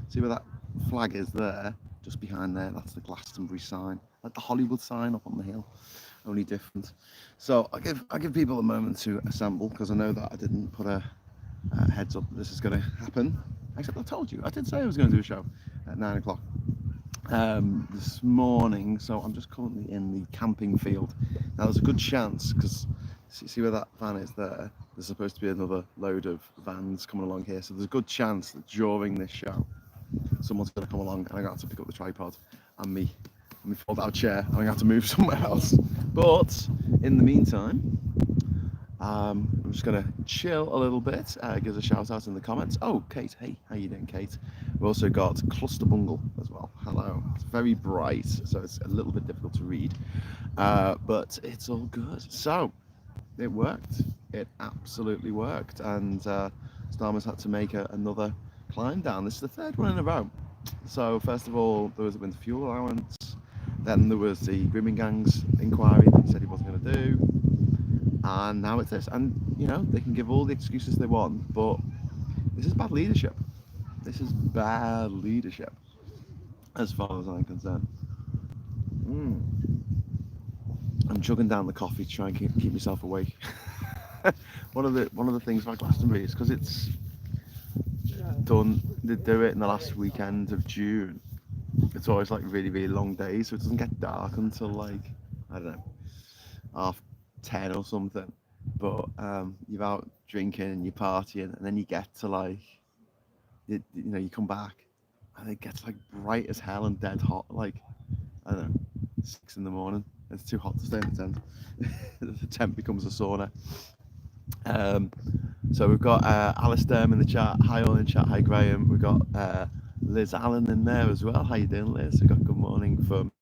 See where that flag is there? Just behind there, that's the Glastonbury sign, like the Hollywood sign up on the hill, only different. So I give people a moment to assemble because I know that I didn't put a heads up that this is going to happen. Except I told you, I did say I was going to do a show at 9 o'clock this morning. So I'm just currently in the camping field. Now there's a good chance because see where that van is there? There's supposed to be another load of vans coming along here. So there's a good chance that during this show, someone's going to come along and I'm going to have to pick up the tripod and me fold out chair and I'm going to have to move somewhere else. But in the meantime, I'm just going to chill a little bit, give us a shout out in the comments. Oh, Kate, hey, how you doing, Kate? We've also got Cluster Bungle as well. Hello. It's very bright, so it's a little bit difficult to read, but it's all good. So, it worked. It absolutely worked. And Starmer's had to make another climb down. This is the third one in a row. So, first of all, there was the winter fuel allowance. Then there was the grooming gangs inquiry that he said he wasn't going to do. And now it's this. And, you know, they can give all the excuses they want, but this is bad leadership. This is bad leadership, as far as I'm concerned. I'm chugging down the coffee to try and keep myself awake. one of the things about Glastonbury is because it's done. They do it in the last weekend of June. It's always like really, really long days, so it doesn't get dark until like, I don't know, 10 or something. But you're out drinking and you're partying, and then you get to like, you know, you come back, and it gets like bright as hell and dead hot. Like, I don't know, 6 in the morning. It's too hot to stay in the tent. The tent becomes a sauna. So we've got Alistair in the chat. Hi all in chat. Hi Graham. We've got Liz Allen in there as well. How you doing, Liz? We've got good morning from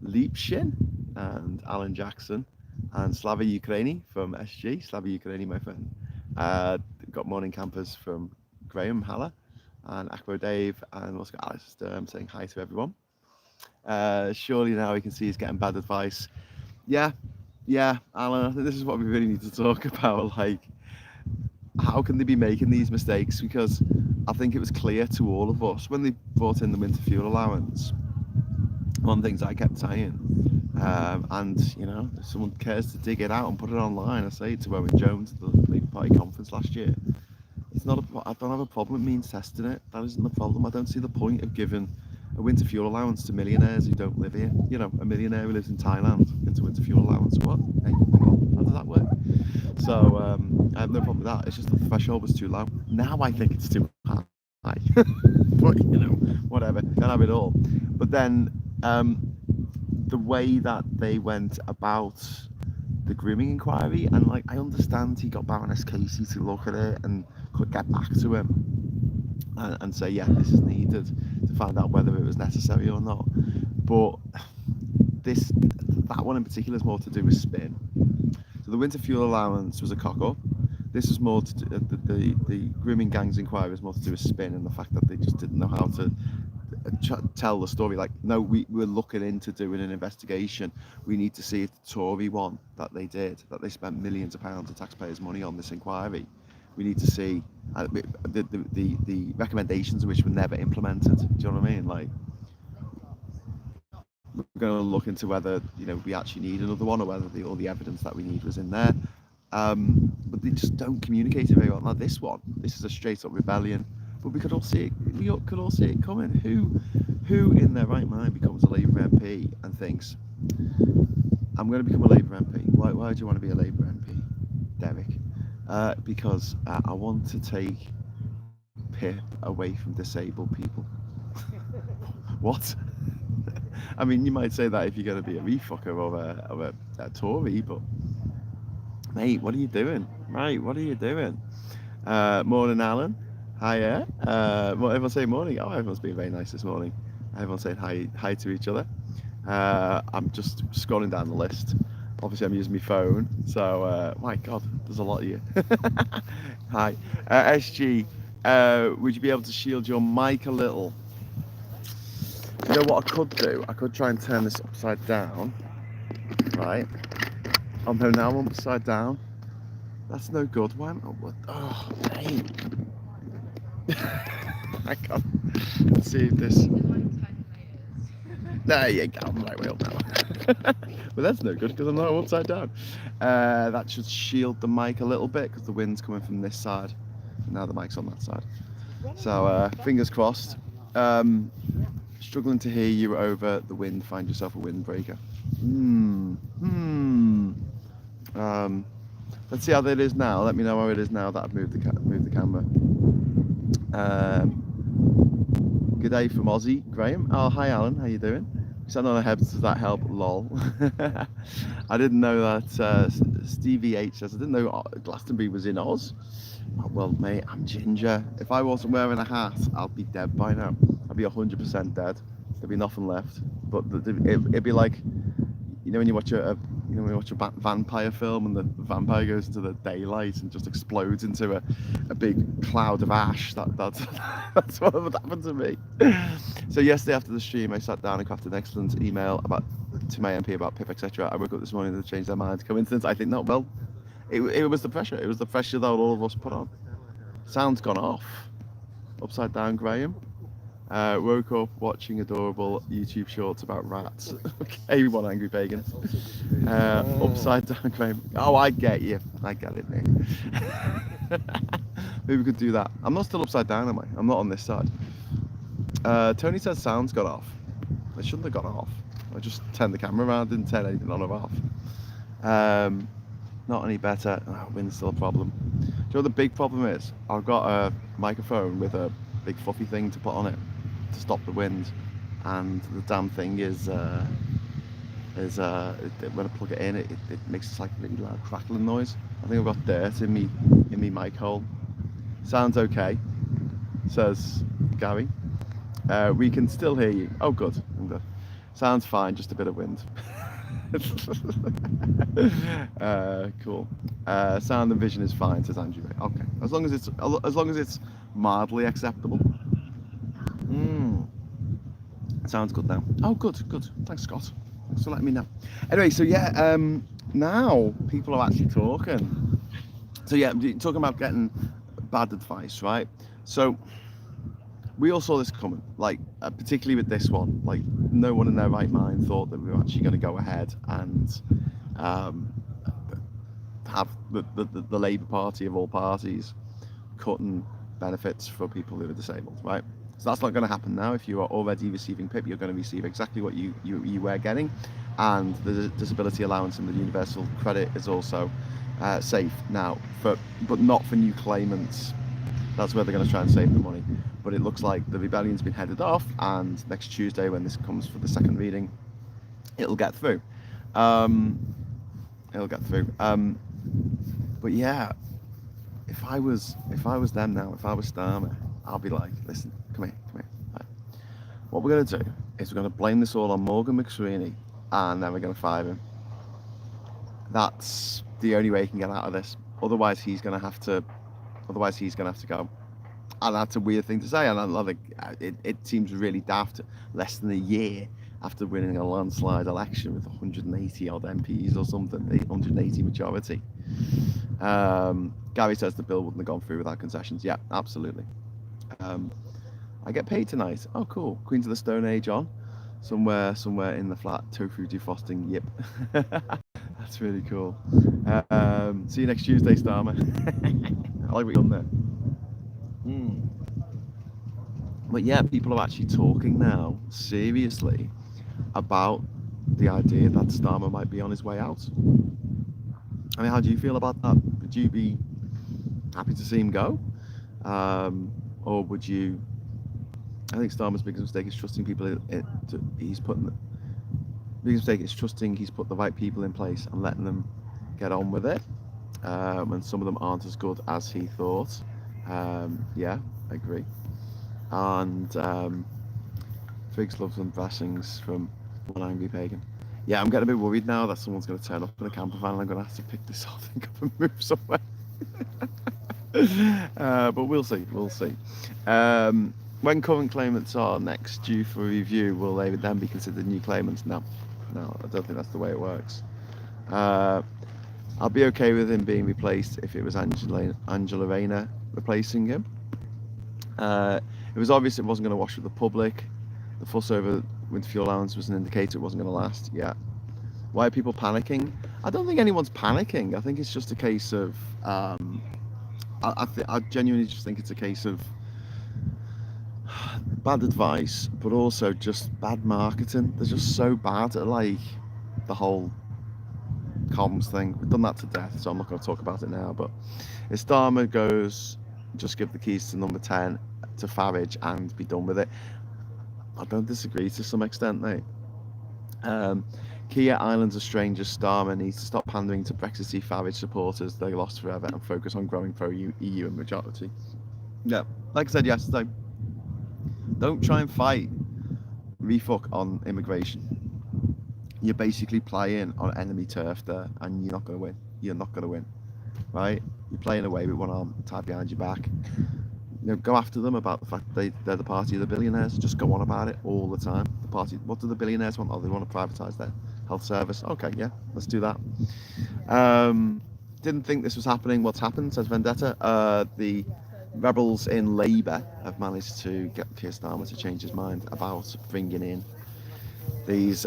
Leapshin and Alan Jackson and Slava Ukraini from SG. Slava Ukraini, my friend. We've got morning campers from Graham Haller and Akro Dave, and we've also got Alistair saying hi to everyone. Surely now we can see he's getting bad advice. Yeah, Alan, I think this is what we really need to talk about. Like, how can they be making these mistakes? Because I think it was clear to all of us when they brought in the winter fuel allowance. One of the things I kept saying, and you know, if someone cares to dig it out and put it online, I say it to Owen Jones at the Labour Party conference last year. It's not I don't have a problem with means testing it. That isn't the problem. I don't see the point of giving a winter fuel allowance to millionaires who don't live here. You know, a millionaire who lives in Thailand gets a winter fuel allowance. What? Hey, how does that work? So I have no problem with that. It's just the threshold was too low. Now I think it's too high. But you know, whatever. Can't have it all. But then the way that they went about the grooming inquiry, and like I understand he got Baroness Casey to look at it and could get back to him and say, yeah, this is needed to find out whether it was necessary or not. But that one in particular is more to do with spin. So the winter fuel allowance was a cock up. This is more to do, the grooming gangs inquiry is more to do with spin and the fact that they just didn't know how to tell the story. Like, no, we're looking into doing an investigation. We need to see if the Tory one that they spent millions of pounds of taxpayers' money on this inquiry. We need to see the recommendations which were never implemented. Do you know what I mean? Like, we're going to look into whether, you know, we actually need another one or whether all the evidence that we need was in there. But they just don't communicate it very well. Now this is a straight up rebellion, but we could all see it coming. Who in their right mind becomes a Labour MP and thinks, I'm going to become a Labour MP? Why do you want to be a Labour MP, Derek? Because I want to take PIP away from disabled people. What? I mean, you might say that if you're going to be a refucker or a Tory, but mate, what are you doing? Right, what are you doing? Morning, Alan. Hiya. Everyone say morning. Oh, everyone's been very nice this morning. Everyone's saying hi to each other. I'm just scrolling down the list. Obviously, I'm using my phone, so my God, there's a lot of you. Hi, SG. Would you be able to shield your mic a little? You know what I could do? I could try and turn this upside down, right? Oh no, now I'm upside down. That's no good. Why am I? What? Oh, mate. I can't. Let's see if this. There you go, I'm right way up now. But that's no good because I'm not upside down. That should shield the mic a little bit because the wind's coming from this side. Now the mic's on that side. So fingers crossed. Struggling to hear you over the wind. Find yourself a windbreaker. Let's see how that is now. Let me know how it is now that I've moved the camera. Good day from Aussie, Graham. Oh, hi Alan, how you doing? Send on ahead, does that help? Lol. I didn't know that Stevie H says, I didn't know Glastonbury was in Oz. Oh, well, mate, I'm ginger. If I wasn't wearing a hat, I'd be dead by now. I'd be 100% dead. There'd be nothing left. But it'd be like, when you watch a vampire film and the vampire goes into the daylight and just explodes into a big cloud of ash. That's what would happen to me. So yesterday after the stream, I sat down and crafted an excellent email to my MP about PIP, etc. I woke up this morning to change their mind. Coincidence? I think not. Well, it was the pressure. It was the pressure that all of us put on. Sound's gone off. Upside down, Graham. Woke up watching adorable YouTube shorts about rats. Okay, one angry pagan. Upside down, Graham. Oh, I get you. I get it, Nick. Maybe we could do that. I'm not still upside down, am I? I'm not on this side. Tony says sound's gone off. It shouldn't have gone off. I just turned the camera around, didn't turn anything on or off. Not any better. Oh, wind's still a problem. Do you know what the big problem is? I've got a microphone with a big fluffy thing to put on it to stop the wind, and the damn thing is when I plug it in, it makes this like really loud crackling noise. I think I've got dirt in me mic hole. Sounds okay, says Gary. We can still hear you. Oh, good. Sounds fine, just a bit of wind. Cool. Sound and vision is fine, says Andrew. Okay, as long as it's mildly acceptable. Sounds good now. Oh, good. Thanks, Scott. Thanks for letting me know. Anyway, so yeah, now people are actually talking. So yeah, talking about getting bad advice, right? So we all saw this coming, like particularly with this one. Like no one in their right mind thought that we were actually going to go ahead and have the Labour Party of all parties cutting benefits for people who are disabled, right? So that's not going to happen now. If you are already receiving PIP, you're going to receive exactly what you were getting, and the disability allowance and the universal credit is also safe now, but not for new claimants. That's where they're going to try and save the money. But it looks like the rebellion's been headed off, and next Tuesday, when this comes for the second reading, it'll get through. But yeah, if I was them now, if I was Starmer, I'll be like, listen, come here. Right. What we're going to do is we're going to blame this all on Morgan McSweeney, and then we're going to fire him. That's the only way he can get out of this. Otherwise, he's going to have to go. And that's a weird thing to say, and I think it seems really daft. Less than a year after winning a landslide election with 180 odd MPs or something, 180 majority. Gary says the bill wouldn't have gone through without concessions. Yeah, absolutely. I get paid tonight. Oh, cool. Queens of the Stone Age on. Somewhere in the flat. Tofu defrosting. Yep. That's really cool. See you next Tuesday, Starmer. I like what you've done there. But yeah, people are actually talking now, seriously, about the idea that Starmer might be on his way out. I mean, how do you feel about that? Would you be happy to see him go? Or would you... I think Starmer's biggest mistake is trusting people. He's put the right people in place and letting them get on with it. When some of them aren't as good as he thought. Yeah, I agree. And Figs, loves and blessings from one angry pagan. Yeah, I'm getting a bit worried now that someone's going to turn up in a camper van and I'm going to have to pick this whole thing up and move somewhere. But we'll see. When current claimants are next due for review, will they then be considered new claimants? No, I don't think that's the way it works. I'll be okay with him being replaced if it was Angela Rayner replacing him. It was obvious it wasn't going to wash with the public. The fuss over winter fuel allowance was an indicator it wasn't going to last. Yeah. Why are people panicking? I don't think anyone's panicking. I think it's just a case of. I genuinely just think it's a case of bad advice, but also just bad marketing. They're just so bad at like the whole comms thing. We've done that to death, so I'm not going to talk about it now. But if Starmer goes, just give the keys to number 10 to Farage and be done with it. I don't disagree to some extent, mate. Kia Islands are strangers. Starmer needs to stop pandering to Brexit Farage supporters. They're lost forever and focus on growing pro-EU and majority. Yeah, like I said yesterday, don't try and fight refuck on immigration. You're basically playing on enemy turf there, and you're not going to win. You're not going to win, right? You're playing away with one arm tied behind your back. Go after them about the fact they're the party of the billionaires. Just go on about it all the time. The party. What do the billionaires want? Oh, they want to privatise their health service. Okay, yeah, let's do that. Didn't think this was happening. What's happened? Says Vendetta. The rebels in Labour have managed to get Keir Starmer to change his mind about bringing in these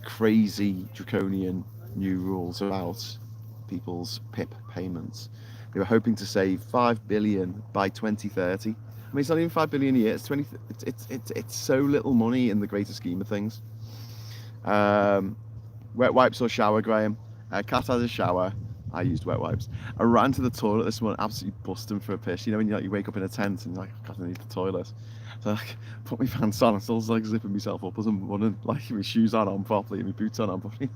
crazy draconian new rules about people's PIP payments. They were hoping to save 5 billion by 2030. I mean, it's not even 5 billion a year. It's 20. It's so little money in the greater scheme of things. Wet wipes or shower, Graham? Cat had a shower. I used wet wipes. I ran to the toilet this morning, absolutely busting for a piss. You know when you wake up in a tent and you're like, God, I need the toilet. So I put my pants on. I still like zipping myself up as I'm running, like my shoes on properly, and my boots on properly.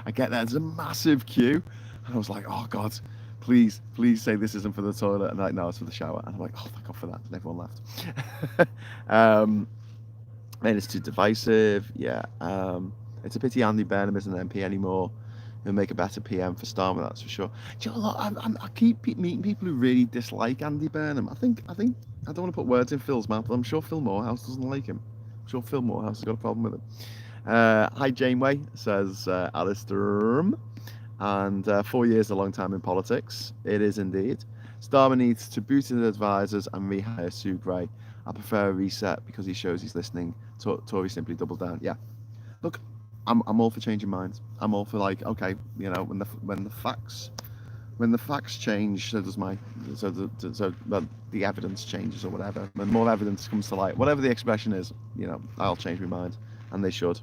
I get there, there's a massive queue, and I was like, oh God, please say this isn't for the toilet. And they're like, no, it's for the shower. And I'm like, oh, thank God for that. And everyone left. And it's too divisive. Yeah. It's a pity Andy Burnham isn't an MP anymore. He'll make a better PM for Starmer, that's for sure. Do you know what? I keep meeting people who really dislike Andy Burnham. I think I don't want to put words in Phil's mouth, but I'm sure Phil Morehouse doesn't like him. I'm sure Phil Morehouse has got a problem with him. Hi Janeway, says Alistair. And 4 years is a long time in politics. It is indeed. Starmer needs to boot his advisors and rehire Sue Gray. I prefer a reset because he shows he's listening. Tory simply double down. Yeah. Look, I'm all for changing minds. I'm all for like, okay, you know, when the facts change, so does the evidence changes or whatever. When more evidence comes to light, whatever the expression is, you know, I'll change my mind, and they should.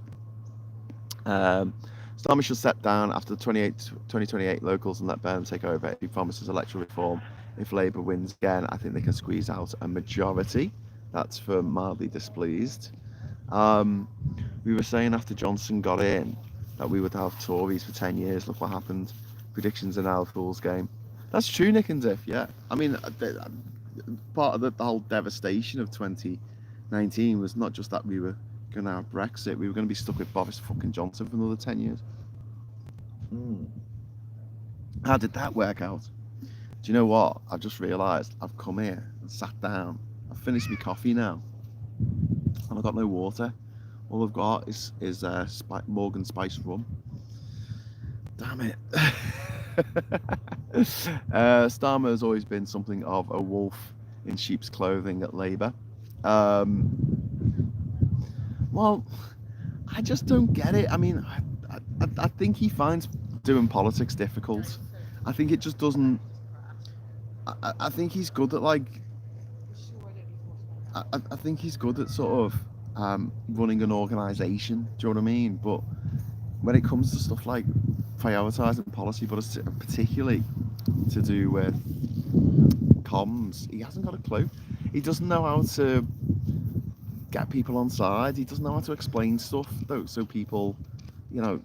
Starmer should step down after the 2028 locals and let Burnham take over. He promises electoral reform. If Labour wins again, I think they can squeeze out a majority. That's for mildly displeased. We were saying after Johnson got in that we would have Tories for 10 years. Look what happened. Predictions are now a fool's game. That's true, Nick and Diff, yeah. I mean, part of the whole devastation of 2019 was not just that we were going to have Brexit, we were going to be stuck with Boris fucking Johnson for another 10 years. How did that work out? Do you know what? I've just realised I've come here and sat down. I've finished my coffee now. And I've got no water. All I've got is Morgan Spice rum. Damn it. Starmer has always been something of a wolf in sheep's clothing at Labour. Well, I just don't get it. I mean, I think he finds doing politics difficult. I think it just doesn't... I think he's good at like... I think he's good at sort of running an organisation, do you know what I mean? But when it comes to stuff like prioritising policy, but it's particularly to do with comms, he hasn't got a clue. He doesn't know how to get people on side. He doesn't know how to explain stuff, though, so people, you know,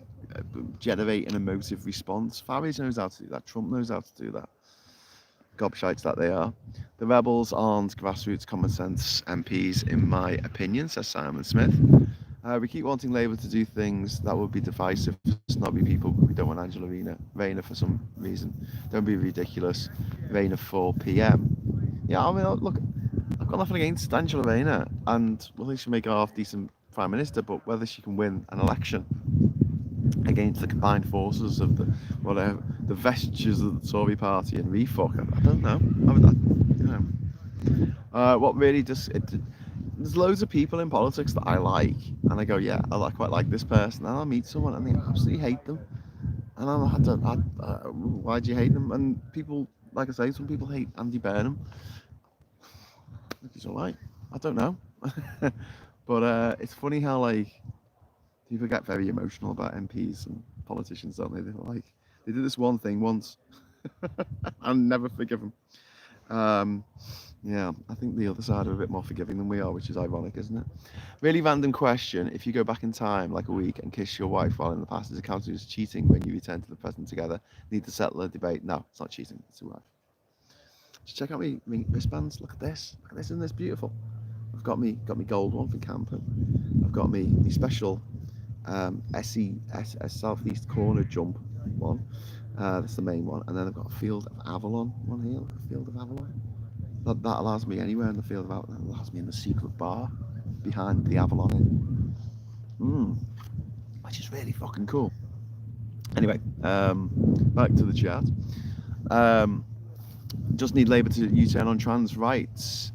generate an emotive response. Farage knows how to do that. Trump knows how to do that. Gobshites that they are. The rebels aren't grassroots common sense MPs, in my opinion, says Simon Smith. We keep wanting Labour to do things that would be divisive, snobby people. We don't want Angela Rayner for some reason. Don't be ridiculous. Rayner for PM. Yeah, I mean, look, I've got nothing against Angela Rayner, and I think she'll make a half-decent Prime Minister, but whether she can win an election against the combined forces of the vestiges of the Tory party and refuck, I don't know. You know, What really just there's loads of people in politics that I like, and I go, yeah, quite like this person, and I'll meet someone and they absolutely hate them, and I'm, I don't, why do you hate them? And people, like I say, some people hate Andy Burnham. He's all right. I don't know, but it's funny how like people get very emotional about MPs and politicians, don't they? They're like, they did this one thing once, and never forgive them. Um, yeah, I think the other side are a bit more forgiving than we are, which is ironic, isn't it? Really random question. If you go back in time, like a week, and kiss your wife while in the past, is it counted as cheating when you return to the present together? Need to settle a debate? No, it's not cheating. It's a wife. Just check out my wristbands. Look at this. Look at this. Isn't this beautiful? I've got me gold one for camping. I've got me special SES Southeast Corner jump one. That's the main one. And then I've got a Field of Avalon one here. Look, a Field of Avalon. That allows me anywhere in the Field of Avalon. That allows me in the secret bar behind the Avalon. Which is really fucking cool. Anyway, back to the chat. Just need Labour to U-turn on trans rights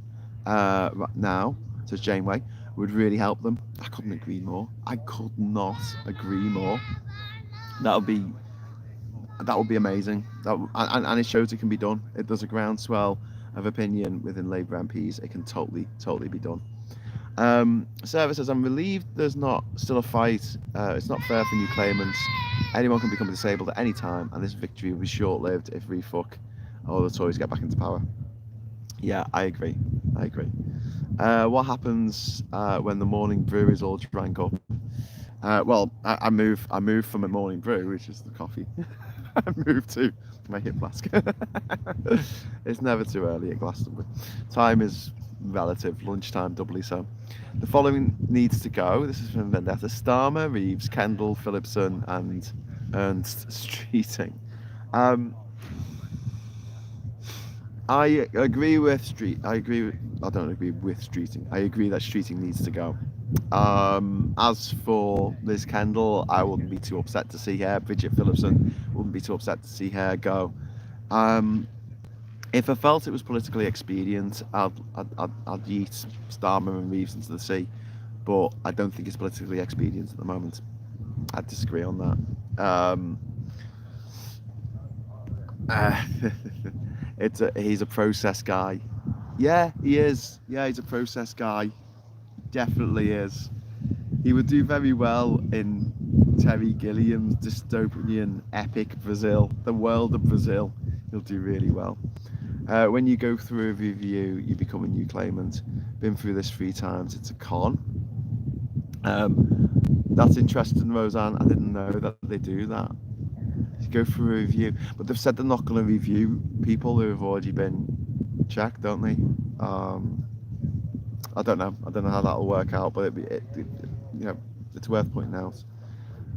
now, says Janeway. Would really help them. I couldn't agree more. I could not agree more. That would be amazing. And it shows it can be done. It does a groundswell of opinion within Labour MPs. It can totally be done. Sarah says, I'm relieved there's not still a fight. It's not fair for new claimants. Anyone can become disabled at any time, and this victory will be short-lived if refuck or the Tories get back into power. Yeah, I agree. What happens when the Morning Brew is all drank up? Well, I move from a Morning Brew, which is the coffee. I move to my hip flask. It's never too early at Glastonbury. Time is relative, lunchtime doubly so. The following needs to go. This is from Vendetta. Starmer, Reeves, Kendall, Phillipson, and Ernst Streeting. I agree with I don't agree with Streeting. I agree that Streeting needs to go. As for Liz Kendall, I wouldn't be too upset to see her. Bridget Phillipson, wouldn't be too upset to see her go. If I felt it was politically expedient, I'd yeet Starmer and Reeves into the sea. But I don't think it's politically expedient at the moment. I disagree on that. He's a process guy. Yeah, he is. Yeah, he's a process guy. Definitely is. He would do very well in Terry Gilliam's dystopian epic Brazil, the world of Brazil. He'll do really well. When you go through a review, you become a new claimant. Been through this 3 times. It's a con. That's interesting, Roseanne. I didn't know that they do that. You go through a review, but they've said they're not going to review people who have already been checked, don't they? I don't know how that'll work out, but it's worth pointing out.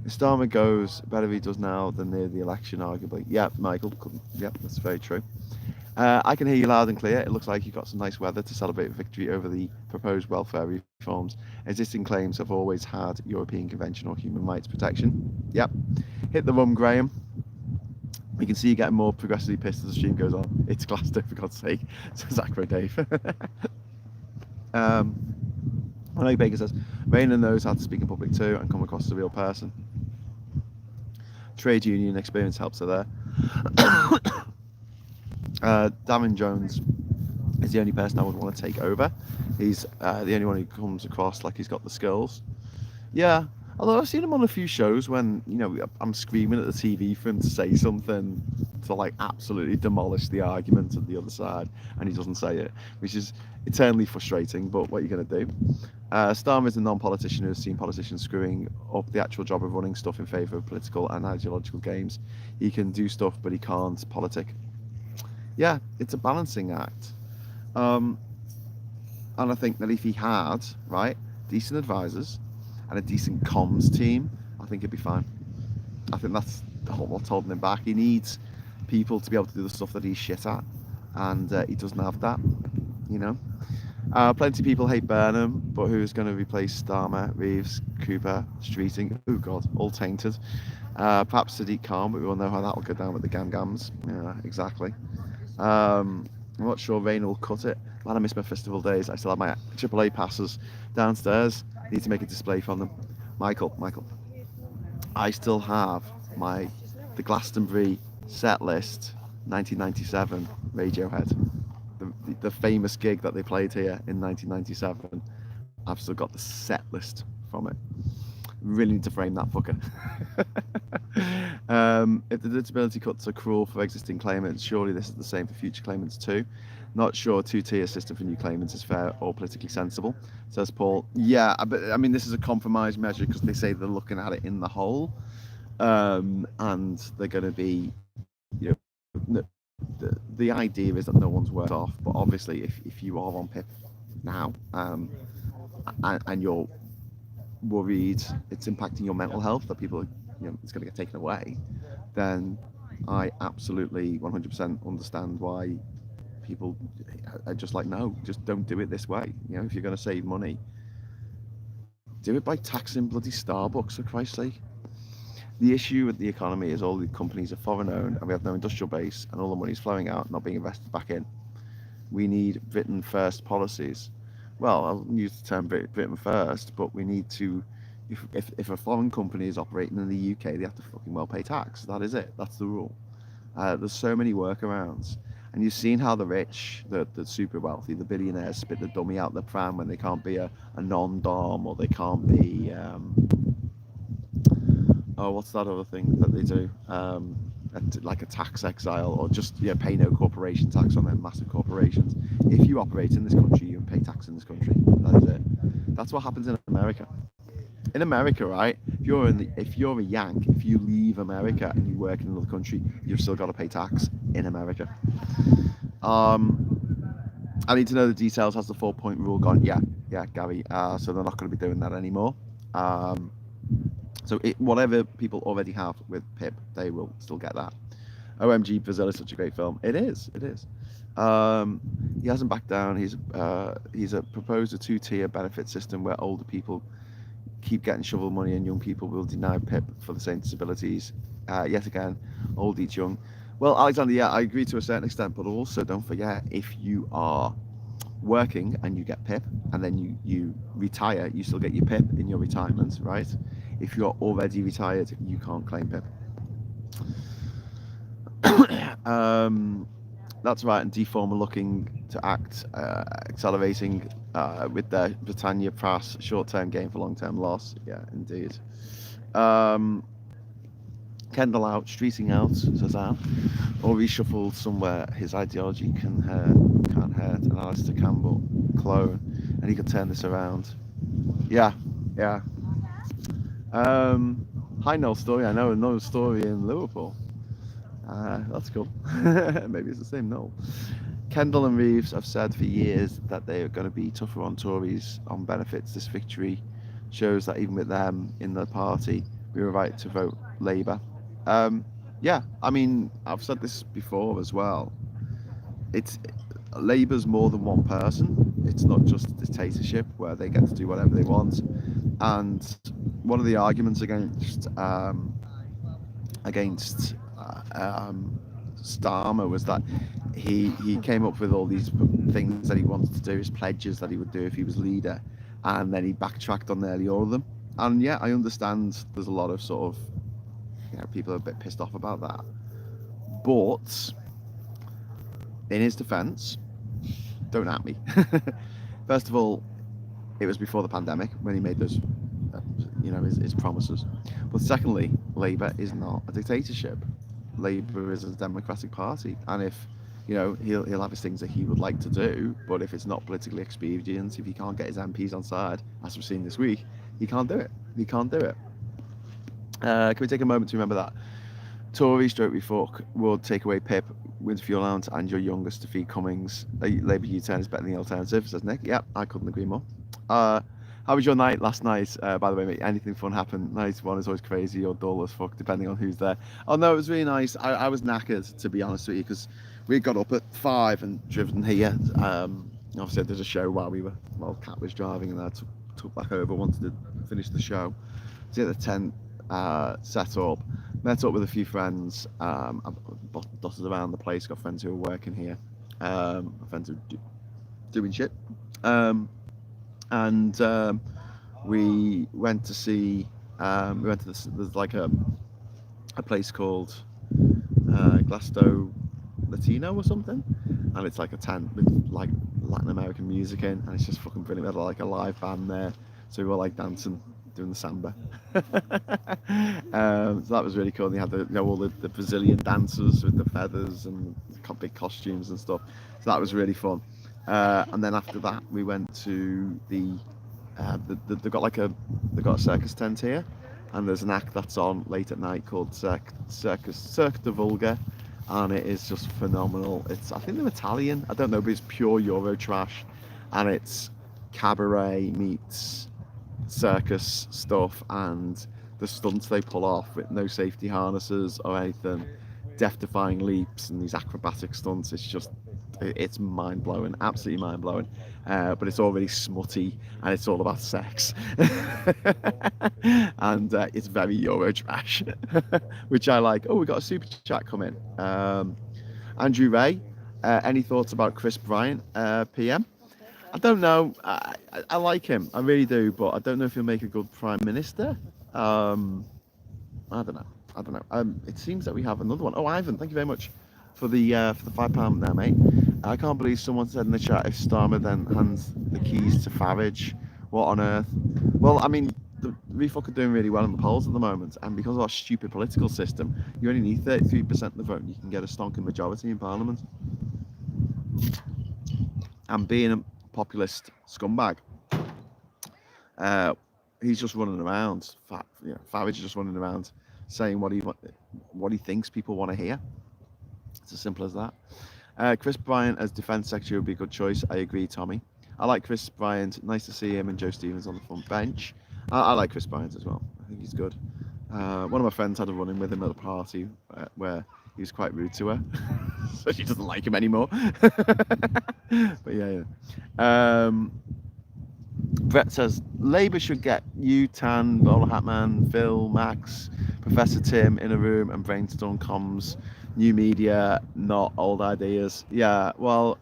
If Starmer goes, better he does now than near the election, arguably. Yeah, Michael. Yeah, that's very true. I can hear you loud and clear. It looks like you've got some nice weather to celebrate victory over the proposed welfare reforms. Existing claims have always had European Convention or human rights protection. Yep. Hit the rum, Graham. We can see you getting more progressively pissed as the stream goes on. It's Glasgow, for God's sake. Says Acro Dave. Mike Baker says, Rayner knows how to speak in public too and come across as a real person. Trade union experience helps her there. Darren Jones is the only person I would want to take over. He's the only one who comes across like he's got the skills. Yeah, although I've seen him on a few shows when, I'm screaming at the TV for him to say something to like absolutely demolish the argument at the other side, and he doesn't say it, which is eternally frustrating, but what are you going to do? Starmer is a non-politician who has seen politicians screwing up the actual job of running stuff in favour of political and ideological games. He can do stuff, but he can't politic. Yeah, it's a balancing act. And I think that if he had, decent advisors and a decent comms team, I think he'd be fine. I think that's what's holding him back. He needs people to be able to do the stuff that he's shit at, and he doesn't have that, Plenty of people hate Burnham, but who's going to replace Starmer, Reeves, Cooper, Streeting? Oh God, all tainted. Perhaps Sadiq Khan, but we all know how that will go down with the Gam Gams. Yeah, exactly. I'm not sure rain will cut it. Man, I miss my festival days. I still have my AAA passes downstairs. Need to make a display from them. Michael, I still have the Glastonbury set list 1997 Radiohead. The famous gig that they played here in 1997. I've still got the set list from it. Really need to frame that fucker. If the disability cuts are cruel for existing claimants, surely this is the same for future claimants too. Not sure a two-tier system for new claimants is fair or politically sensible, says Paul. Yeah, but I mean, this is a compromise measure because they say they're looking at it in the whole, and they're going to be, the idea is that no one's worse off. But obviously, if you are on PIP now, and you're worried it's impacting your mental health, that people it's going to get taken away, then I absolutely 100% understand why people are just like, no, just don't do it this way. If you're going to save money, do it by taxing bloody Starbucks, for Christ's sake. The issue with the economy is all the companies are foreign owned and we have no industrial base and all the money's flowing out, not being invested back in. We need Britain first policies. Well, I'll use the term Britain first, but we need to, if a foreign company is operating in the UK, they have to fucking well pay tax. That is it. That's the rule. There's so many workarounds. And you've seen how the rich, the super wealthy, the billionaires spit the dummy out the pram when they can't be a non-dom, or they can't be, what's that other thing that they do? Like a tax exile, or just pay no corporation tax on their massive corporations. If you operate in this country, you pay tax in this country. That is it. That's what happens in America. In America, right? If you're a Yank, if you leave America and you work in another country, you've still got to pay tax in America. I need to know the details. Has the 4-point rule gone? Yeah, Gary. So they're not going to be doing that anymore. So whatever people already have with PIP, they will still get that. OMG, Brazil is such a great film. It is. He hasn't backed down. He's proposed a 2-tier benefit system where older people keep getting shovel money and young people will deny PIP for the same disabilities. Yet again, old eats young. Well, Alexander, yeah, I agree to a certain extent, but also don't forget, if you are working and you get PIP and then you retire, you still get your PIP in your retirement, right? If you're already retired, you can't claim PIP. That's right, and Deform are looking to act accelerating with their Britannia Press short-term gain for long-term loss. Yeah, indeed. Kendall out, streeting out, says Al, or reshuffled somewhere his ideology can't hurt. And Alistair Campbell, clone, and he could turn this around. Yeah. Hi, Noel Story. I know another story in Liverpool. That's cool. Maybe it's the same Noel. Kendall and Reeves have said for years that they are going to be tougher on Tories on benefits. This victory shows that even with them in the party, we were right to vote Labour. Yeah, I mean, I've said this before as well. Labour's more than one person. It's not just a dictatorship where they get to do whatever they want. And one of the arguments against Starmer was that he came up with all these things that he wanted to do, his pledges that he would do if he was leader, and then he backtracked on nearly all of them. And yeah, I understand there's a lot of sort of, people are a bit pissed off about that. But in his defence, don't at me. First of all, it was before the pandemic when he made those, his promises. But secondly, Labour is not a dictatorship. Labour is a democratic party, and if he'll have his things that he would like to do, but if it's not politically expedient, if he can't get his MPs on side, as we've seen this week, he can't do it. Can we take a moment to remember that Tory stroke refuck would take away PIP, with fuel allowance, and your youngest to feed Cummings. Labour U-turn is better than the alternative, says Nick. Yep, I couldn't agree more. How was your night last night? By the way, mate, anything fun happened? Night one is always crazy or dull as fuck, depending on who's there. Oh no, it was really nice. I was knackered, to be honest with you, because we got up at 5 and driven here. Obviously, there's a show while Kat was driving, and I took back over, wanted to finish the show. So yeah, the tent set up, met up with a few friends. I dotted around the place, got friends who were working here. My friends are doing shit. Um, and we went to see. We went to this. There's like a place called Glasto Latino or something, and it's like a tent with like Latin American music in, and it's just fucking brilliant. We had like a live band there, so we were like dancing, doing the samba. So that was really cool. And they had all the Brazilian dancers with the feathers and big costumes and stuff. So that was really fun. And then after that, we went to they've got they've got a circus tent here, and there's an act that's on late at night called Cirque de Vulgar, and it is just phenomenal. I think they're Italian, I don't know, but it's pure Euro trash, and it's cabaret meets circus stuff, and the stunts they pull off with no safety harnesses or anything, death-defying leaps and these acrobatic stunts. It's mind-blowing, absolutely mind-blowing. But it's all really smutty, and it's all about sex. And it's very Euro trash, which I like. Oh, we got a super chat coming. Andrew Ray, any thoughts about Chris Bryant, PM? I don't know. I like him, I really do, but I don't know if he'll make a good prime minister. I don't know. It seems that we have another one. Oh, Ivan, thank you very much for the £5 there, mate. I can't believe someone said in the chat, if Starmer then hands the keys to Farage, what on earth? Well, I mean, the Refuck are doing really well in the polls at the moment, and because of our stupid political system, you only need 33% of the vote, and you can get a stonking majority in Parliament. And being a populist scumbag, he's just running around. Farage is just running around saying what he thinks people want to hear. It's as simple as that. Chris Bryant as Defence Secretary would be a good choice. I agree, Tommy. I like Chris Bryant. Nice to see him and Joe Stevens on the front bench. I like Chris Bryant as well. I think he's good. One of my friends had a run-in with him at a party where he was quite rude to her. So she doesn't like him anymore. But yeah. Brett says, Labour should get you, Tan, Bowler Hatman, Phil, Max, Professor Tim in a room and brainstorm comms. New media, not old ideas. Yeah, well,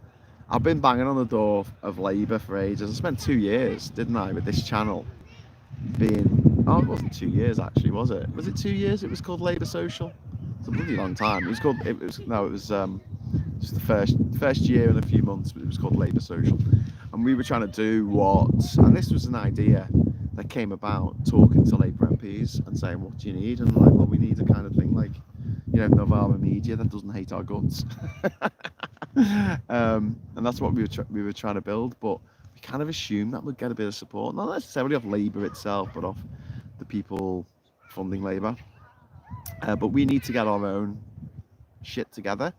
I've been banging on the door of Labour for ages. I spent 2 years, didn't I, with this channel being... Oh, it wasn't 2 years, actually, was it? Was it 2 years? It was called Labour Social? It's a bloody long time. It was just the first year and a few months, but it was called Labour Social. And we were trying to do and this was an idea that came about talking to Labour MPs and saying, what do you need? And like, well, we need a kind of thing like, Novara media that doesn't hate our guts. And that's what we were trying to build, but we kind of assumed that we'd get a bit of support, not necessarily off Labour itself, but off the people funding Labour. But we need to get our own shit together.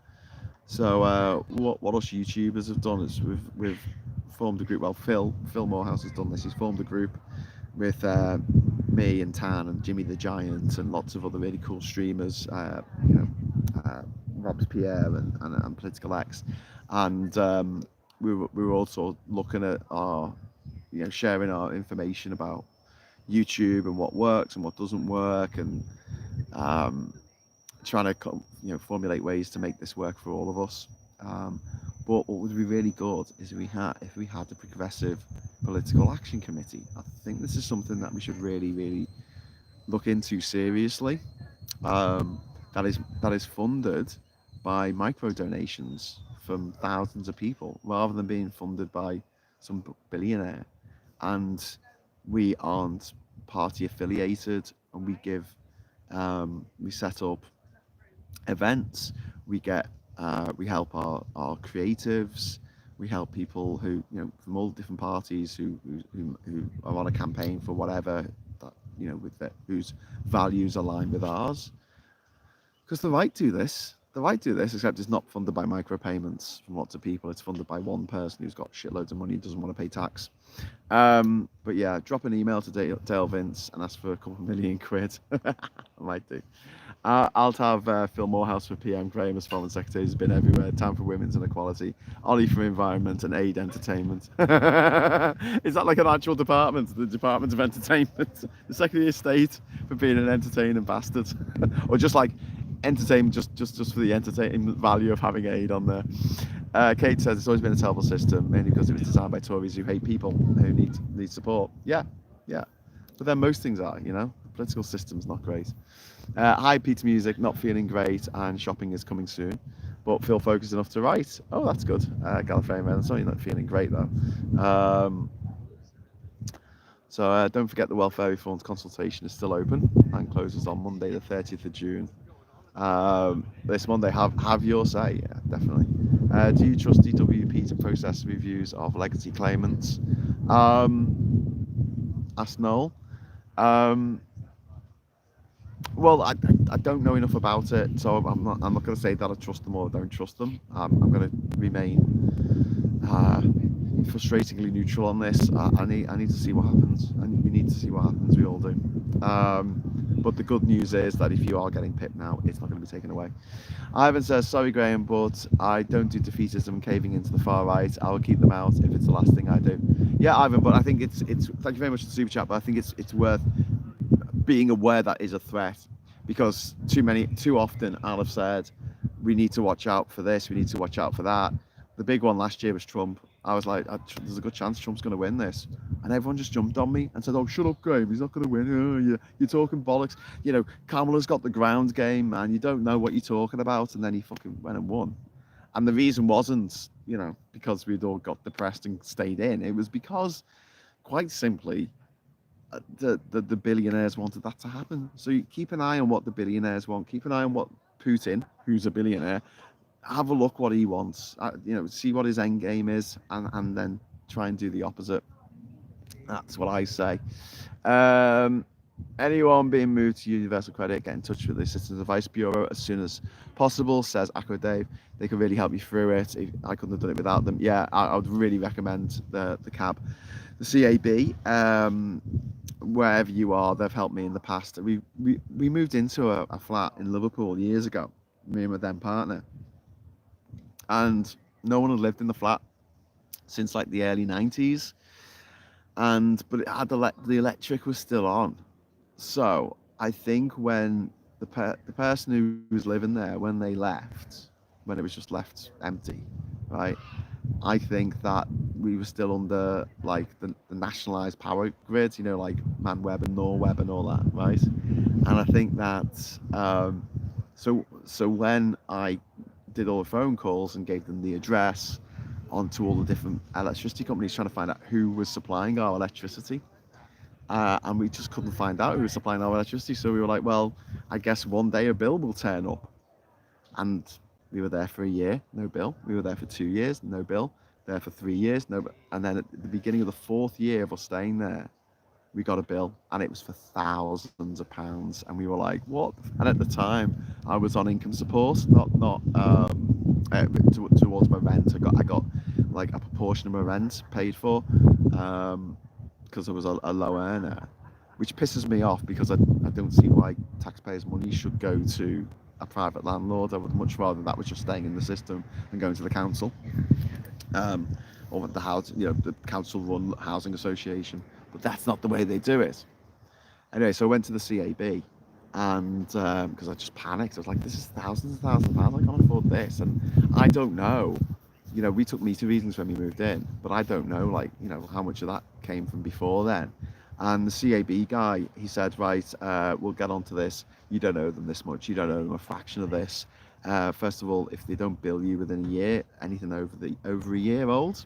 So what us YouTubers have done is we've formed a group. Well, Phil Morehouse has done this. He's formed a group with me and Tan and Jimmy the Giant and lots of other really cool streamers. Rob's Pierre and Political X, and we were also looking at our, sharing our information about YouTube and what works and what doesn't work, and trying to formulate ways to make this work for all of us. But what would be really good is if we had a progressive political action committee. I think this is something that we should really, really look into seriously. That is funded by micro donations from thousands of people, rather than being funded by some billionaire. And we aren't party affiliated, and we set up events. We help our creatives. We help people who, from all different parties who are on a campaign for whatever that, whose values align with ours. Because the right do this, except it's not funded by micropayments from lots of people. It's funded by one person who's got shitloads of money and doesn't want to pay tax. But yeah, drop an email to Dale Vince and ask for a couple million quid. I might do. I'll have Phil Morehouse for PM, Graham as Foreign Secretary, has been everywhere, Town for Women's and Equality, Ollie for Environment and Aid Entertainment. Is that like an actual department, the Department of Entertainment? The Secretary of State for being an entertaining bastard? Or just like entertainment, just for the entertainment value of having Aid on there. Kate says it's always been a terrible system, mainly because it was designed by Tories who hate people who need support. Yeah, yeah. But then most things are, political system's not great. Hi, Peter Music, not feeling great, and shopping is coming soon, but feel focused enough to write. Oh, that's good. Gallifrey Man, sorry you're not feeling great though. So don't forget the welfare reforms consultation is still open and closes on Monday, the 30th of June. This Monday, have your say, yeah, definitely. Do you trust DWP to process reviews of legacy claimants? Asked Noel. Well, I don't know enough about it, so I'm not going to say that I trust them or don't trust them. I'm going to remain frustratingly neutral on this. I need to see what happens. We need to see what happens. We all do. But the good news is that if you are getting pipped now, it's not going to be taken away. Ivan says, sorry Graham, but I don't do defeatism and caving into the far right. I will keep them out if it's the last thing I do. Yeah, Ivan, but I think it's thank you very much for the super chat, but I think it's worth being aware that is a threat, because too often I'll have said we need to watch out for this, we need to watch out for that. The big one last year was Trump. I was like, there's a good chance Trump's going to win this, and everyone just jumped on me and said, oh, shut up Graham, he's not going to win. Oh, you're talking bollocks. Kamala's got the ground game, man, you don't know what you're talking about. And then he fucking went and won. And the reason wasn't because we'd all got depressed and stayed in. It was because, quite simply, the billionaires wanted that to happen. So you keep an eye on what the billionaires want. Keep an eye on what Putin, who's a billionaire, have a look what he wants. See what his end game is, and then try and do the opposite. That's what I say. Anyone being moved to Universal Credit, get in touch with the Citizens Advice Bureau as soon as possible, says Aqua Dave. They can really help you through it. I couldn't have done it without them. Yeah, I would really recommend the CAB. The CAB, wherever you are, they've helped me in the past. We moved into a flat in Liverpool years ago, me and my then partner, and no one had lived in the flat since like the early 90s, but it had the electric was still on. So I think when the person who was living there, when they left, when it was just left empty, right, I think that we were still under like the nationalised power grid, like ManWeb and Norweb and all that, right? And I think that so when I did all the phone calls and gave them the address onto all the different electricity companies, trying to find out who was supplying our electricity, and we just couldn't find out who was supplying our electricity. So we were like, well, I guess one day a bill will turn up. And we were there for a year, no bill. We were there for 2 years, no bill. There for 3 years, no bill. And then at the beginning of the 4th year of us staying there, we got a bill, and it was for thousands of pounds. And we were like, what? And at the time, I was on income support, not towards my rent. I got like a proportion of my rent paid for, because I was a low earner, which pisses me off, because I don't see why taxpayers' money should go to a private landlord. I would much rather that was just staying in the system and going to the council, or the house, the council-run housing association. But that's not the way they do it. Anyway, so I went to the CAB, and because I just panicked. I was like, this is thousands and thousands of pounds. I can't afford this, and I don't know. We took meter readings when we moved in, but I don't know, how much of that came from before then. And the CAB guy, he said, right, we'll get onto this. You don't owe them this much. You don't owe them a fraction of this. First of all, if they don't bill you within a year, anything over a year old,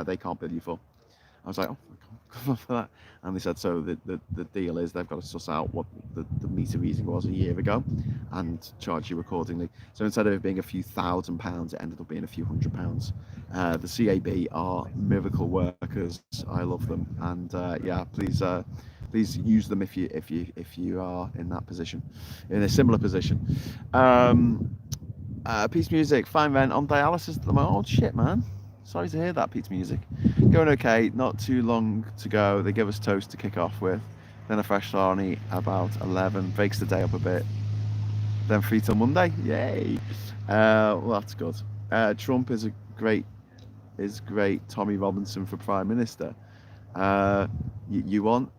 they can't bill you for. I was like, oh, for that. And they said, so the deal is they've got to suss out what the meter reading was a year ago and charge you accordingly. So instead of it being a few £1,000, it ended up being a few £100. The CAB are miracle workers. I love them, and yeah, please use them if you are in that position, in a similar position. Peace Music, fine rent on dialysis at the moment. Oh shit, man. Sorry to hear that, Pete's Music. Going okay, not too long to go. They give us toast to kick off with. Then a fresh Sarnie about 11, breaks the day up a bit. Then free till Monday, yay! Well, that's good. Trump is great. Tommy Robinson for Prime Minister. You want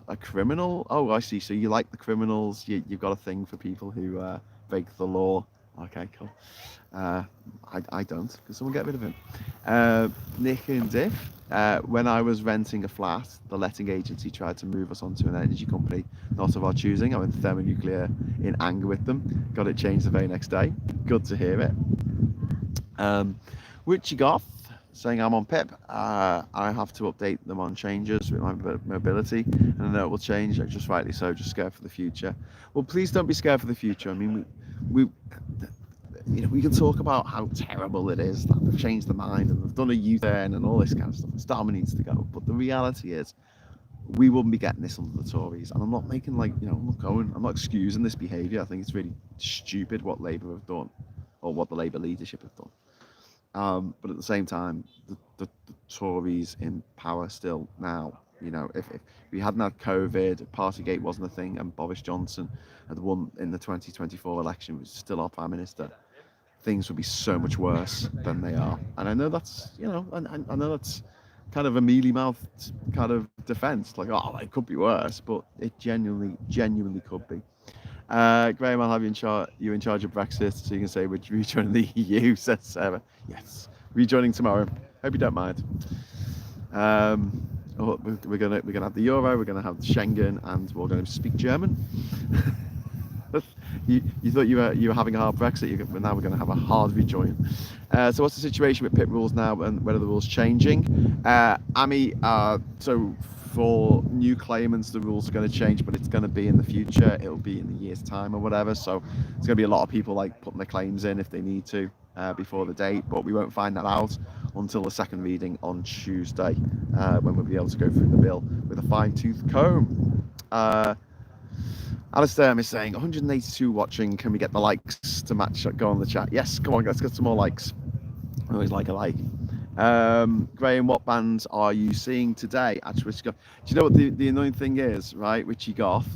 a criminal? Oh, I see. So you like the criminals. You've got a thing for people who break the law Okay, cool. Uh, I don't. Can someone get rid of him? Nick and Diff. When I was renting a flat, the letting agency tried to move us onto an energy company not of our choosing. I went thermonuclear in anger with them. Got it changed the very next day. Good to hear it. Richie Goth saying I'm on PIP. I have to update them on changes with my mobility, and I know it will change. Just rightly so. Just scared for the future. Well, please don't be scared for the future. I mean, we we can talk about how terrible it is that they've changed their mind and they've done a U-turn and all this kind of stuff. Starmer needs to go. But the reality is, we wouldn't be getting this under the Tories. And I'm not making I'm not excusing this behaviour. I think it's really stupid what Labour have done, or what the Labour leadership have done. But at the same time, the Tories in power still now. If we hadn't had COVID, Partygate wasn't a thing, and Boris Johnson had won in the 2024 election, was still our Prime Minister, things would be so much worse than they are. And I know that's, I know that's kind of a mealy-mouthed kind of defence, like, oh, it could be worse, but it genuinely could be. Graham, I'll have you in charge of Brexit, so you can say we're rejoining the EU, says Sarah. Yes, rejoining tomorrow. Hope you don't mind. We're gonna have the Euro, we're gonna have Schengen, and we're gonna speak German. You thought you were having a hard Brexit, but now we're going to have a hard rejoin. So what's the situation with PIP rules now, and when are the rules changing? Ami, so for new claimants, the rules are going to change, but it's going to be in the future. It'll be in a year's time or whatever. So there's going to be a lot of people like putting their claims in if they need to before the date, but we won't find that out until the second reading on Tuesday, when we'll be able to go through the bill with a fine-tooth comb. Alistair is saying 182 watching. Can we get the likes to match? Go on the chat. Yes, come on, let's get some more likes. I always like a like. Graham, what bands are you seeing today? Actually, do you know what the annoying thing is, right? Richie Goth.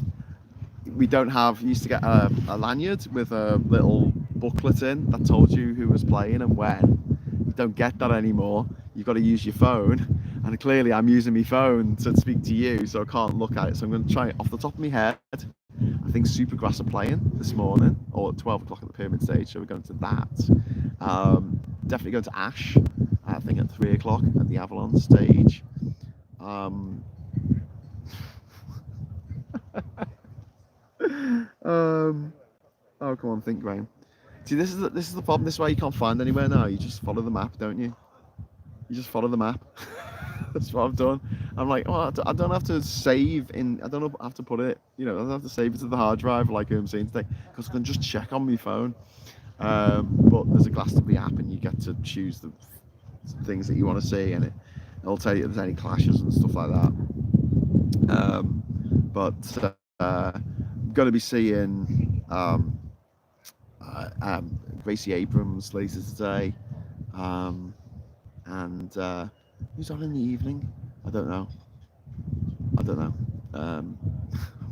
We don't have. You used to get a lanyard with a little booklet in that told you who was playing and when. You don't get that anymore. You've got to use your phone, and clearly I'm using my phone to speak to you, so I can't look at it. So I'm going to try it off the top of my head. I think Supergrass are playing this morning, or at 12 o'clock at the Pyramid Stage, so we're going to that. Definitely going to Ash, I think at 3 o'clock at the Avalon Stage. Oh, come on, think, Graham. See, this is the problem. This is why you can't find anywhere now. You just follow the map, don't you? You just follow the map. That's what I've done. I'm like, oh, I don't have to save in. I don't have to put it. I don't have to save it to the hard drive like I'm saying today, because I can just check on my phone. But there's a Glastonbury app, and you get to choose the things that you want to see, and it'll tell you if there's any clashes and stuff like that. But I'm going to be seeing Gracie Abrams later today, and who's on in the evening? I don't know. I'm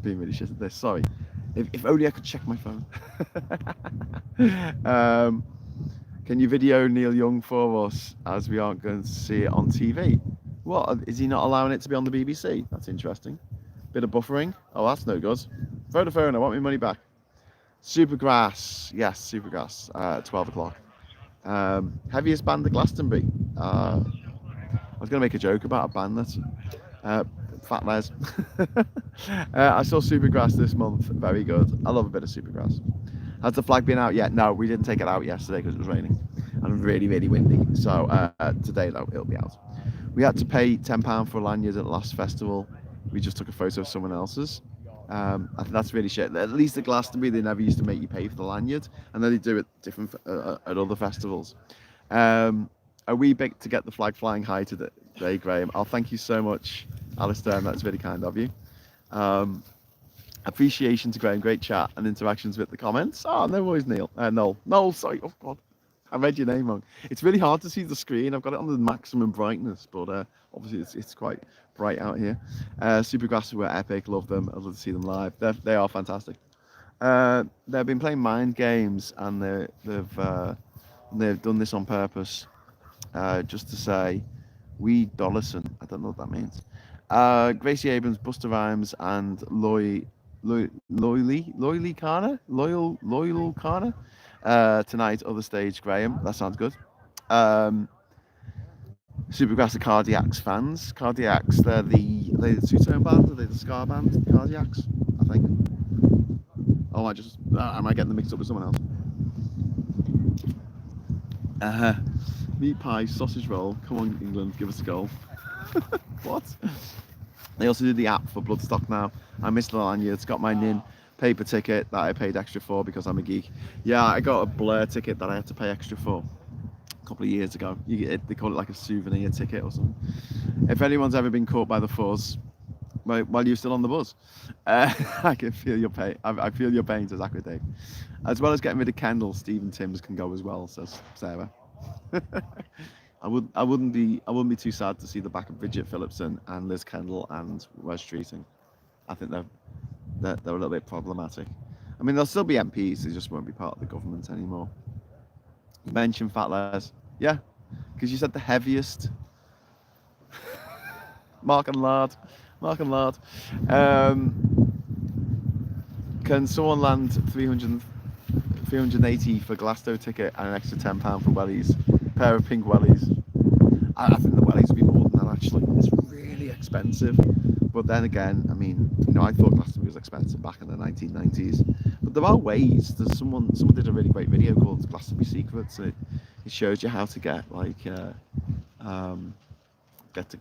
being really shit at this. Sorry. If only I could check my phone. Can you video Neil Young for us, as we aren't going to see it on TV? What, is he not allowing it to be on the BBC? That's interesting. Bit of buffering. Oh, that's no good. Vodafone, I want my money back. Supergrass. Yes, Supergrass. 12 o'clock. Heaviest band at Glastonbury. I was going to make a joke about a band that's Fat Les. I saw Supergrass this month. Very good. I love a bit of Supergrass. Has the flag been out yet? No, we didn't take it out yesterday because it was raining and really, really windy. So today, though, it'll be out. We had to pay £10 for a lanyard at the last festival. We just took a photo of someone else's. I think that's really shit. At least at Glastonbury, they never used to make you pay for the lanyard, and then they do it different at other festivals. Are we big to get the flag flying high today, Graham? Oh, thank you so much, Alistair. That's really kind of you. Appreciation to Graham, great chat and interactions with the comments. Oh, no worries, Neil. Noel, sorry. Oh, God. I read your name wrong. It's really hard to see the screen. I've got it on the maximum brightness, but obviously it's quite bright out here. Supergrass were epic. Love them. I'd love to see them live. They are fantastic. They've been playing mind games, and they've done this on purpose, just to say, we Dollison. I don't know what that means. Gracie Abrams, Busta Rhymes, and Loyal Carter. tonight. Other stage, Graham. That sounds good. Um, Supergrass are Cardiacs fans. Cardiacs, are they the two-tone band? Are they the ska band? Cardiacs, I think. Oh, am I getting them mixed up with someone else? Meat pie, sausage roll. Come on, England, give us a goal. What? They also do the app for Bloodstock now. I missed the lanyard. It's got my NIN paper ticket that I paid extra for because I'm a geek. Yeah, I got a Blur ticket that I had to pay extra for a couple of years ago. They call it like a souvenir ticket or something. If anyone's ever been caught by the fuzz while you're still on the buzz, I can feel your pain. I feel your pain, says Aqua Dave. As well as getting rid of Kendall, Stephen Timms can go as well, says Sarah. I wouldn't be too sad to see the back of Bridget Phillipson and Liz Kendall and Wes Streeting. I think they're a little bit problematic. I mean, they'll still be MPs, they just won't be part of the government anymore. You mentioned Fat Les. Yeah, because you said the heaviest. Mark and Lard. Can someone land 380 for Glasgow ticket and an extra £10 for wellies? Pair of pink wellies. I think the wellies would be more than that actually. It's really expensive. But then again, I mean, I thought Glastonbury was expensive back in the 1990s. But there are ways. There's someone did a really great video called Glastonbury Secrets. It shows you how to get like get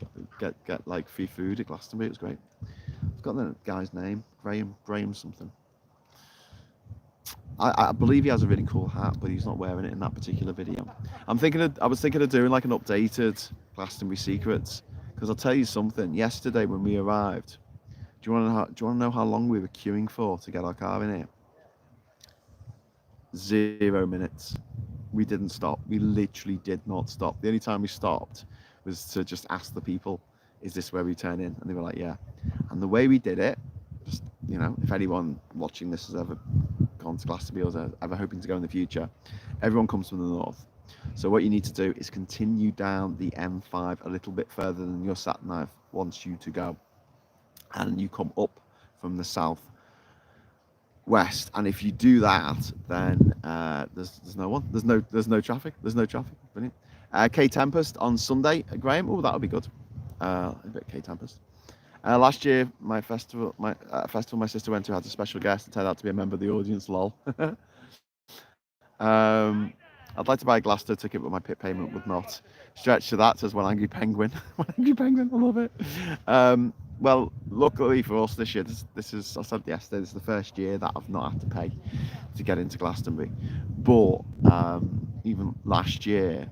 like free food at Glastonbury. It was great. I've got the guy's name, Graham something. I believe he has a really cool hat, but he's not wearing it in that particular video. I was thinking of doing like an updated Glastonbury Secrets, because I'll tell you something. Yesterday when we arrived, do you want to know how long we were queuing for to get our car in here? 0 minutes. We didn't stop. We literally did not stop. The only time we stopped was to just ask the people, "Is this where we turn in?" And they were like, "Yeah." And the way we did it, just if anyone watching this has ever gone to Glastonbury or is ever hoping to go in the future, everyone comes from the north. So what you need to do is continue down the M5 a little bit further than your sat nav wants you to go, and you come up from the south west. And if you do that, then there's no one. There's no traffic. Brilliant. K Tempest on Sunday, Graham. Oh, that'll be good. A bit K Tempest. Last year, my festival my sister went to had a special guest and turned out to be a member of the audience. Lol. I'd like to buy a Glasgow ticket, but my pit payment would not stretch to that, says One Angry Penguin. One Angry Penguin, I love it. Well, luckily for us this year, this is, I said yesterday, this is the first year that I've not had to pay to get into Glastonbury. But even last year,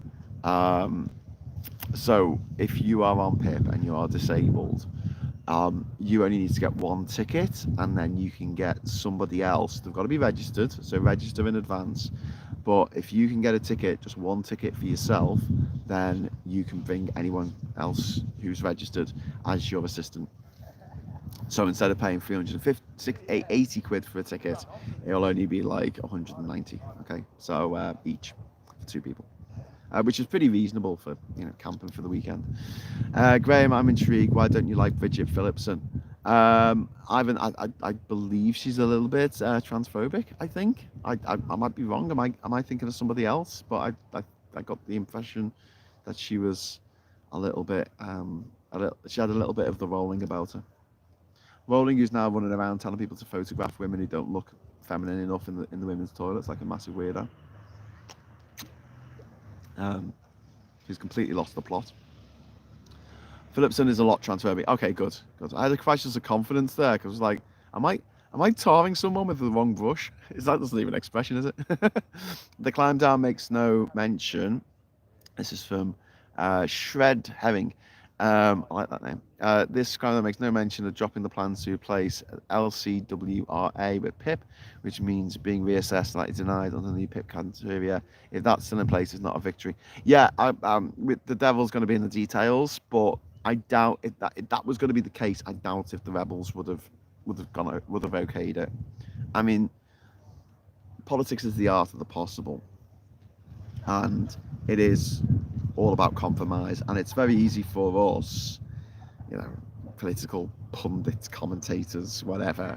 so if you are on PIP and you are disabled, you only need to get one ticket, and then you can get somebody else. They've got to be registered, so register in advance. But if you can get a ticket, just one ticket for yourself, then you can bring anyone else who's registered as your assistant. So instead of paying 380 quid for a ticket, it'll only be like 190. Okay, so each for two people. Which is pretty reasonable for camping for the weekend. Graham, I'm intrigued. Why don't you like Bridget Phillipson? I believe she's a little bit transphobic. I think I might be wrong. Am I thinking of somebody else? But I got the impression that she was a little bit she had a little bit of the Rowling about her. Rowling is now running around telling people to photograph women who don't look feminine enough in the women's toilets, like a massive weirdo. He's completely lost the plot. Phillipson is a lot transphobic. Okay, good. I had a crisis of confidence there because I was like, am I tarring someone with the wrong brush? That doesn't even an expression, is it? The climb down makes no mention. This is from Shred Herring. I like that name. This climb makes no mention of dropping the plans to replace LCWRA with PIP, which means being reassessed, likely denied under the PIP criteria. If that's still in place, it's not a victory. Yeah, with the devil's going to be in the details, but I doubt if that was going to be the case. I doubt if the rebels would have okayed it. I mean, politics is the art of the possible, and it is all about compromise, and it's very easy for us, political pundits, commentators, whatever,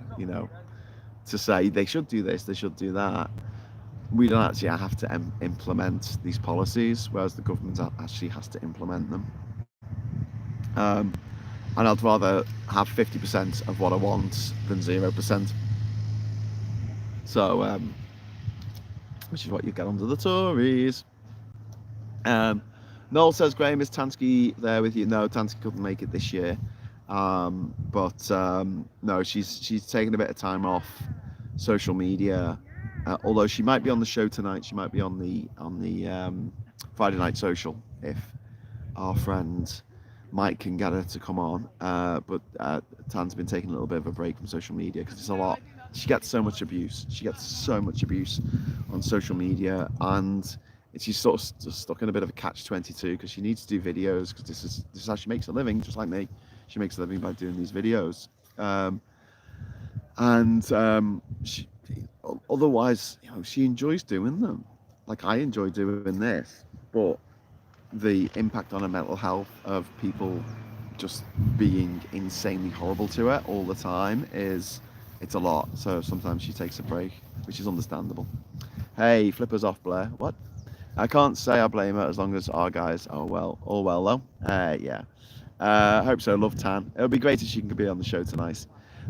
to say they should do this, they should do that. we don't actually have to implement these policies, whereas the government actually has to implement them. And I'd rather have 50% of what I want than 0%. So, which is what you get under the Tories. Noel says, Graham, is Tansky there with you? No, Tansky couldn't make it this year. But no, she's taking a bit of time off social media. Although she might be on the show tonight. She might be on the Friday Night Social if our friend Mike can get her to come on. But Tan's been taking a little bit of a break from social media because it's a lot. She gets so much abuse. She gets so much abuse on social media, and she's sort of just stuck in a bit of a catch-22 because she needs to do videos because this is how she makes a living, just like me. She makes a living by doing these videos, she, otherwise, she enjoys doing them. Like I enjoy doing this, but the impact on her mental health of people just being insanely horrible to her all the time it's a lot. So sometimes she takes a break, which is understandable. Hey, flippers off, Blair. What? I can't say I blame her as long as our guys are well. All well though. Yeah. I hope so. Love Tan. It would be great if she can be on the show tonight.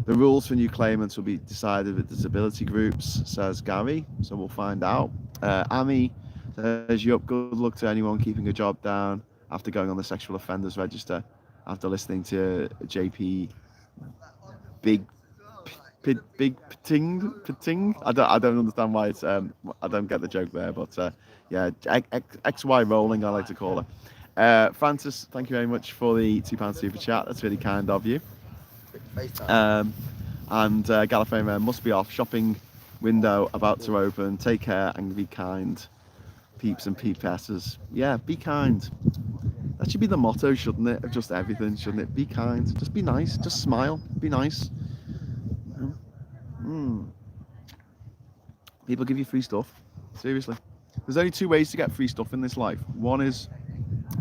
The rules for new claimants will be decided with disability groups, says Gary. So we'll find out. Amy says, "You up? Good luck to anyone keeping a job down after going on the sexual offenders register. After listening to JP Big Pating. I don't understand why it's I don't get the joke there, but yeah, XY rolling I like to call her. Francis, thank you very much for the £2 super chat. That's really kind of you. And Gallifrey must be off. Shopping window about to open. Take care and be kind, peeps and peepesses. Yeah, be kind. That should be the motto, shouldn't it? Of just everything, shouldn't it? Be kind. Just be nice. Just smile. Be nice. People give you free stuff. Seriously. There's only two ways to get free stuff in this life. One is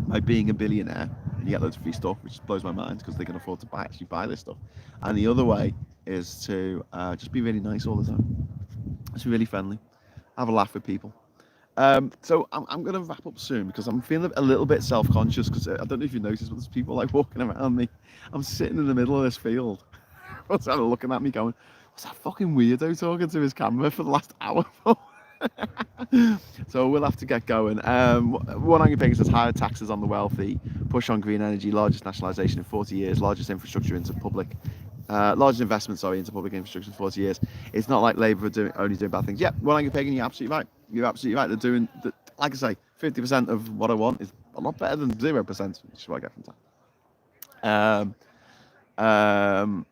by being a billionaire and you get loads of free stuff, which blows my mind because they can afford to actually buy this stuff. And the other way is to just be really nice all the time. Just be really friendly. Have a laugh with people. So I'm going to wrap up soon because I'm feeling a little bit self-conscious because I don't know if you noticed, but there's people like walking around me. I'm sitting in the middle of this field. What's that looking at me going, what's that fucking weirdo talking to his camera for the last hour for? So we'll have to get going. One angry pig says higher taxes on the wealthy, push on green energy, largest nationalisation in 40 years, largest infrastructure into public, largest investment, into public infrastructure in 40 years. It's not like Labour are only doing bad things. Yeah, one angry pig, and you're absolutely right. You're absolutely right. They're doing, like I say, 50% of what I want is a lot better than 0%, which is what I get from that.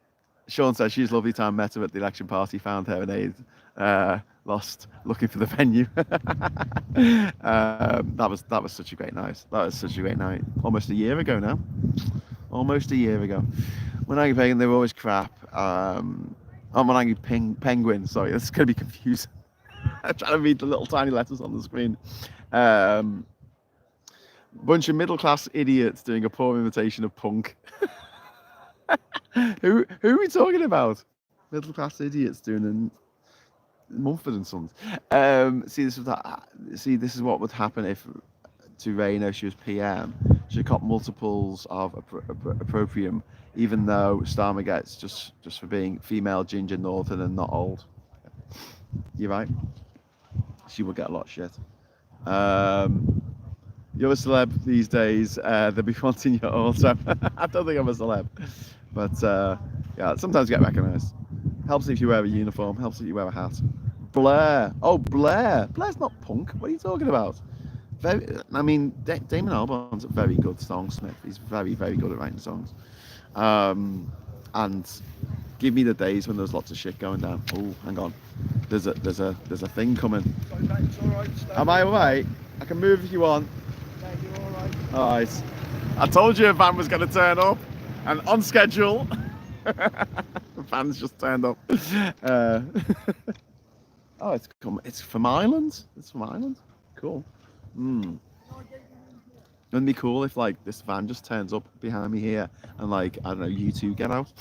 Sean says she's lovely time, met her at the election party, found her and aid, lost looking for the venue. That was such a great night. That was such a great night. Almost a year ago now. Almost a year ago. When I was they were always crap. When I penguin, sorry, this is going to be confusing. I'm trying to read the little tiny letters on the screen. Bunch of middle-class idiots doing a poor imitation of punk. Who are we talking about? Middle-class idiots doing Mumford and Sons. This is what would happen if to Rayner she was PM. She got multiples of approprium, even though Starmer gets just for being female, ginger, northern, and not old. You're right. She will get a lot of shit. You're a celeb these days. They'll be wanting you also. I don't think I'm a celeb, but yeah, sometimes you get recognised. Helps if you wear a uniform. Helps if you wear a hat. Blair. Oh, Blair. Blair's not punk. What are you talking about? Damon Albarn's a very good songsmith. He's very, very good at writing songs. And give me the days when there's lots of shit going down. Oh, hang on. There's a thing coming. Sorry, mate, it's all right. Am I alright? I can move if you want. Yeah, you're all right. Alright. I told you a van was going to turn up, and on schedule. The van's just turned up. Oh, it's from Ireland. It's from Ireland. Cool. Wouldn't it be cool if like this van just turns up behind me here and like I don't know, you two get out?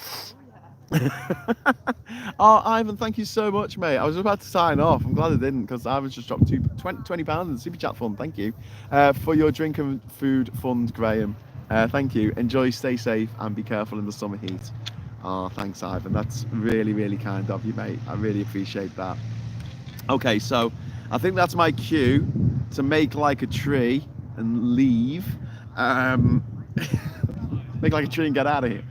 Oh, Ivan, thank you so much, mate. I was about to sign off. I'm glad I didn't because I was just dropped £20 in the Super Chat fund. Thank you for your drink and food fund, Graham. Thank you. Enjoy, stay safe, and be careful in the summer heat. Oh, thanks, Ivan. That's really, really kind of you, mate. I really appreciate that. Okay, so I think that's my cue to make like a tree and leave. Um, make like a tree and get out of here.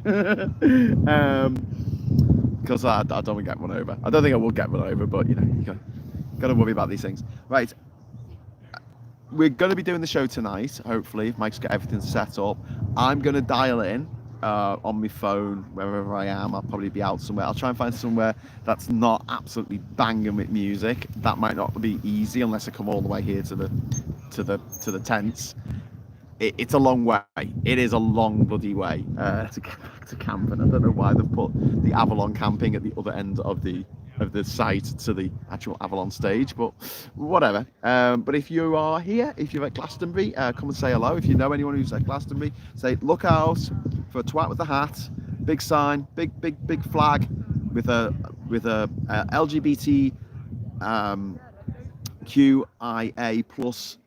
Because I don't want to get run over. I don't think I will get run over, but you know, you got to worry about these things. Right, we're going to be doing the show tonight, hopefully, if Mike's got everything set up. I'm going to dial in on my phone, wherever I am. I'll probably be out somewhere. I'll try and find somewhere that's not absolutely banging with music. That might not be easy unless I come all the way here to the tents. It's a long way. It is a long bloody way to get back to camping. I don't know why they've put the Avalon camping at the other end of the site to the actual Avalon stage, but whatever. But if you are here, if you're at Glastonbury, come and say hello. If you know anyone who's at Glastonbury, say look out for a twat with a hat, big sign, big flag with a LGBT QIA plus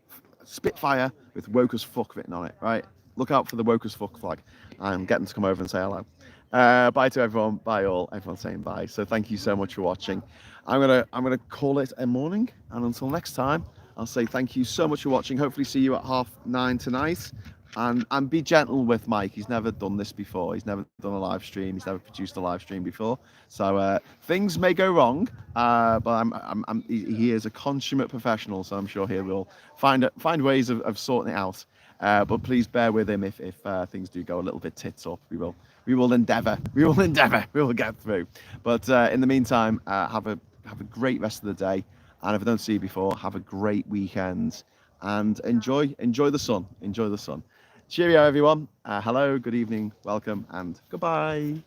Spitfire with woke as fuck written on it, right? Look out for the woke as fuck flag and get them to come over and say hello. Bye to everyone. Bye all. Everyone's saying bye. So thank you so much for watching. I'm gonna call it a morning, and until next time, I'll say thank you so much for watching. Hopefully see you at 9:30 tonight. And be gentle with Mike. He's never done this before. He's never done a live stream. He's never produced a live stream before. So things may go wrong, but he is a consummate professional. So I'm sure he will find ways of sorting it out. But please bear with him if things do go a little bit tits up. We will endeavour. We will get through. But in the meantime, have a great rest of the day. And if I don't see you before, have a great weekend and enjoy the sun. Enjoy the sun. Cheerio, everyone. Hello, good evening, welcome, and goodbye.